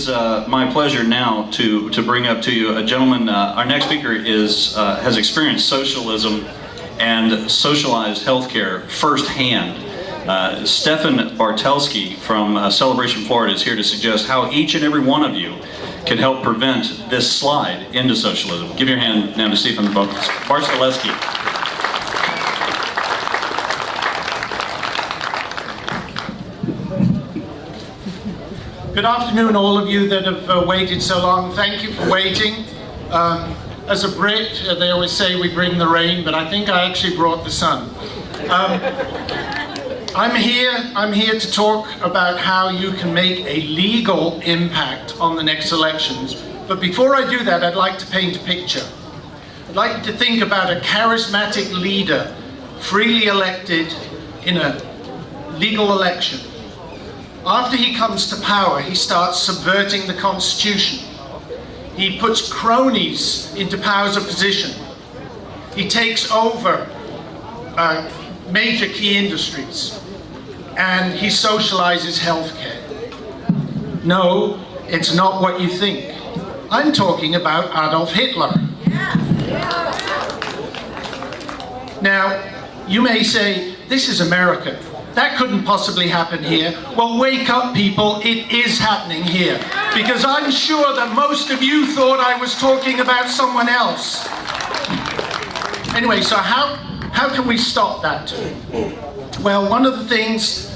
my pleasure now to bring up to you a gentleman. Our next speaker has experienced socialism and socialized healthcare firsthand. Stefan Bartelski from Celebration, Florida is here to suggest how each and every one of you can help prevent this slide into socialism. Give your hand now to Stefan Bartelski. Good afternoon, all of you that have waited so long. Thank you for waiting. As a Brit, they always say we bring the rain, but I think I actually brought the sun. I'm here to talk about how you can make a legal impact on the next elections. But before I do that, I'd like to paint a picture. I'd like to think about a charismatic leader, freely elected in a legal election. After he comes to power, he starts subverting the Constitution. He puts cronies into powers of position. He takes over major key industries. And he socializes healthcare. No, it's not what you think. I'm talking about Adolf Hitler. Now, you may say, this is America. That couldn't possibly happen here. Well, wake up, people, it is happening here. Because I'm sure that most of you thought I was talking about someone else. Anyway, so how can we stop that? Well, one of the things,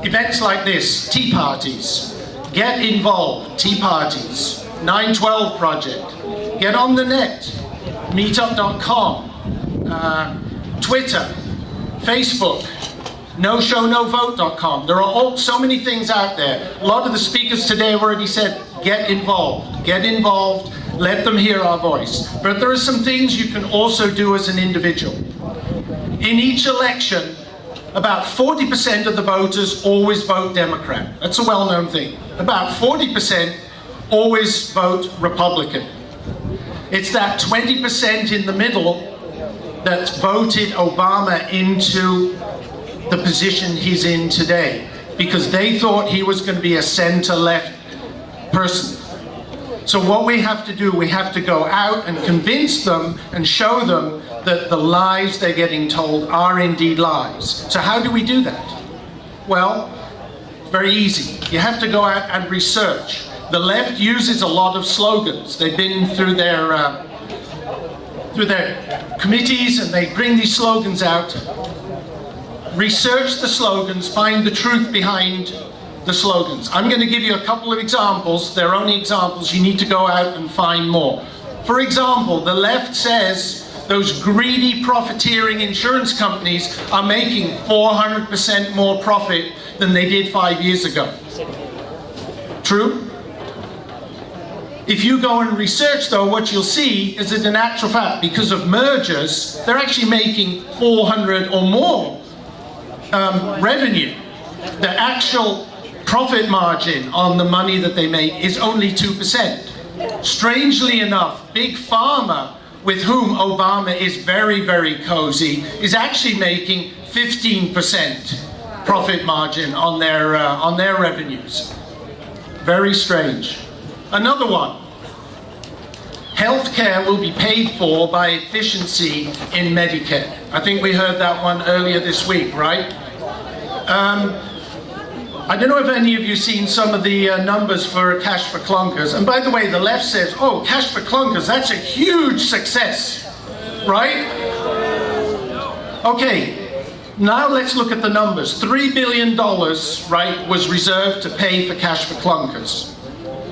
events like this, tea parties, get involved, tea parties, 912 Project, get on the net, meetup.com, Twitter, Facebook, noshownovote.com. There are so many things out there. A lot of the speakers today have already said, get involved, let them hear our voice. But there are some things you can also do as an individual. In each election, about 40% of the voters always vote Democrat. That's a well-known thing. About 40% always vote Republican. It's that 20% in the middle that voted Obama into the position he's in today, because they thought he was going to be a center-left person. So what we have to do, we have to go out and convince them and show them that the lies they're getting told are indeed lies. So how do we do that? Well, very easy. You have to go out and research. The left uses a lot of slogans. They've been through their committees and they bring these slogans out. Research the slogans, find the truth behind the slogans. I'm going to give you a couple of examples. They're only examples. You need to go out and find more. For example, the left says those greedy profiteering insurance companies are making 400% more profit than they did 5 years ago. True? If you go and research, though, what you'll see is that in actual fact, because of mergers, they're actually making 400 or more revenue. The actual profit margin on the money that they make is only 2%. Strangely enough, Big Pharma, with whom Obama is very, very cozy, is actually making 15% profit margin on their revenues. Very strange. Another one. Healthcare will be paid for by efficiency in Medicare. I think we heard that one earlier this week, right? I don't know if any of you seen some of the numbers for Cash for Clunkers. And by the way, the left says, oh, Cash for Clunkers, that's a huge success, right? Okay, now let's look at the numbers. $3 billion, right, was reserved to pay for Cash for Clunkers.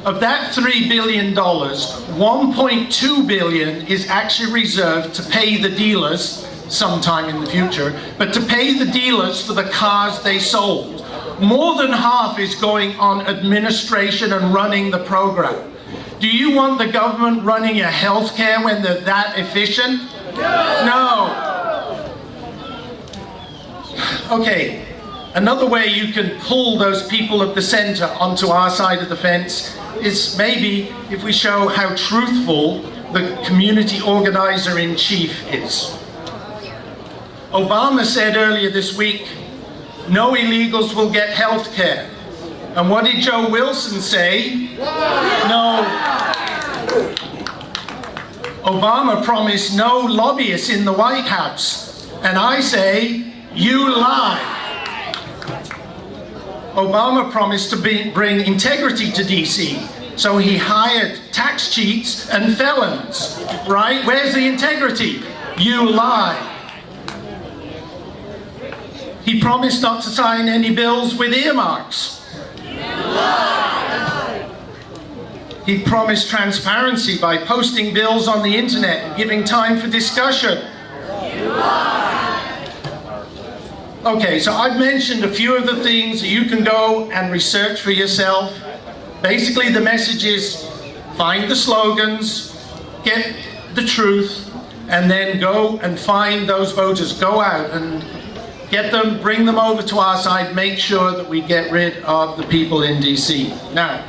Of that $3 billion, $1.2 billion is actually reserved to pay the dealers sometime in the future, but to pay the dealers for the cars they sold. More than half is going on administration and running the program. Do you want the government running your healthcare when they're that efficient? No. Okay, another way you can pull those people at the center onto our side of the fence is maybe if we show how truthful the community organizer-in-chief is. Obama said earlier this week, no illegals will get health care. And what did Joe Wilson say? No. Obama promised no lobbyists in the White House. And I say, you lie. Obama promised to bring integrity to DC. So he hired tax cheats and felons, right? Where's the integrity? You lie. He promised not to sign any bills with earmarks. You lie. He promised transparency by posting bills on the internet and giving time for discussion. You lie. Okay, so I've mentioned a few of the things that you can go and research for yourself. Basically, the message is find the slogans, get the truth, and then go and find those voters. Go out and get them, bring them over to our side, make sure that we get rid of the people in DC. Now,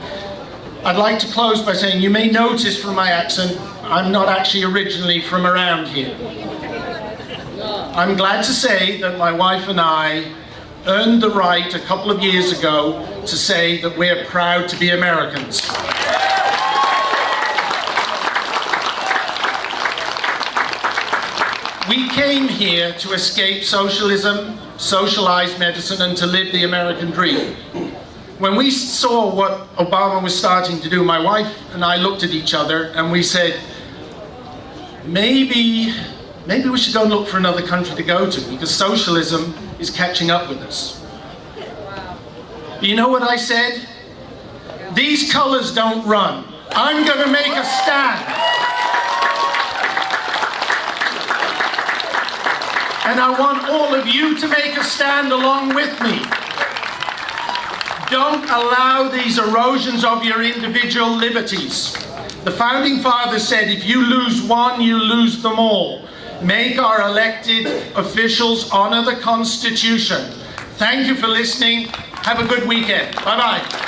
I'd like to close by saying you may notice from my accent, I'm not actually originally from around here. I'm glad to say that my wife and I earned the right a couple of years ago to say that we're proud to be Americans. We came here to escape socialism, socialized medicine, and to live the American dream. When we saw what Obama was starting to do, my wife and I looked at each other and we said, maybe we should go and look for another country to go to, because socialism is catching up with us. You know what I said? These colors don't run. I'm going to make a stand. And I want all of you to make a stand along with me. Don't allow these erosions of your individual liberties. The Founding Fathers said, if you lose one, you lose them all. Make our elected officials honor the Constitution. Thank you for listening. Have a good weekend. Bye-bye.